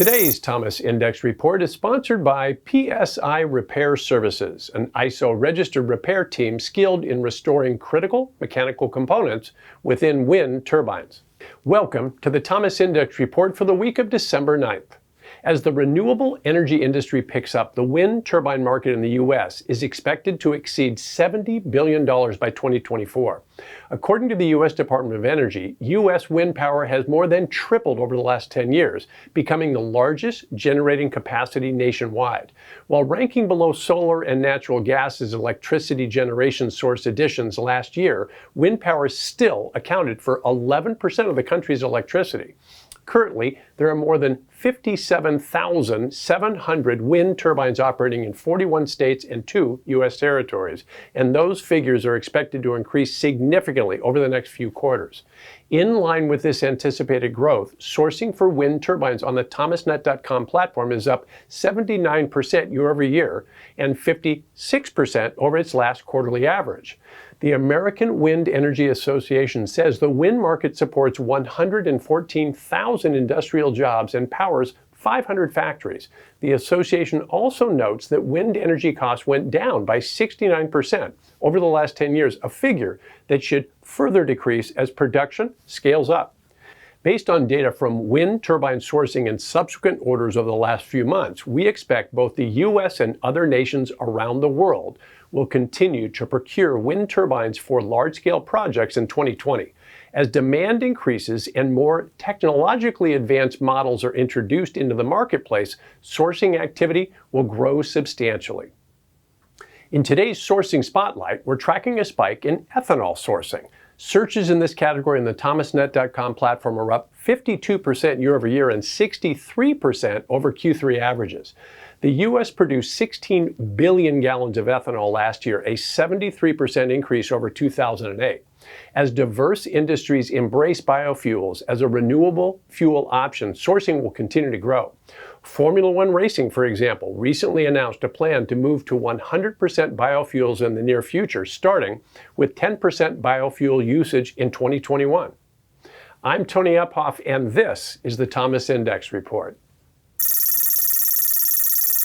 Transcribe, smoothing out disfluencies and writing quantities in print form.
Today's Thomas Index Report is sponsored by PSI Repair Services, an ISO-registered repair team skilled in restoring critical mechanical components within wind turbines. Welcome to the Thomas Index Report for the week of December 9th. As the renewable energy industry picks up, the wind turbine market in the U.S. is expected to exceed $70 billion by 2024. According to the U.S. Department of Energy, U.S. wind power has more than tripled over the last 10 years, becoming the largest generating capacity nationwide. While ranking below solar and natural gas as electricity generation source additions last year, wind power still accounted for 11% of the country's electricity. Currently, there are more than 57,700 wind turbines operating in 41 states and 2 U.S. territories, and those figures are expected to increase significantly over the next few quarters. In line with this anticipated growth, sourcing for wind turbines on the thomasnet.com platform is up 79% year over year and 56% over its last quarterly average. The American Wind Energy Association says the wind market supports 114,000 industrial jobs and powers 500 factories. The association also notes that wind energy costs went down by 69% over the last 10 years, a figure that should further decrease as production scales up. Based on data from wind turbine sourcing and subsequent orders over the last few months, we expect both the U.S. and other nations around the world will continue to procure wind turbines for large-scale projects in 2020. As demand increases and more technologically advanced models are introduced into the marketplace, sourcing activity will grow substantially. In today's sourcing spotlight, we're tracking a spike in ethanol sourcing. Searches in this category in the thomasnet.com platform are up 52% year over year and 63% over Q3 averages. The U.S. produced 16 billion gallons of ethanol last year, a 73% increase over 2008. As diverse industries embrace biofuels as a renewable fuel option, sourcing will continue to grow. Formula One Racing, for example, recently announced a plan to move to 100% biofuels in the near future, starting with 10% biofuel usage in 2021. I'm Tony Uphoff, and this is the Thomas Index Report.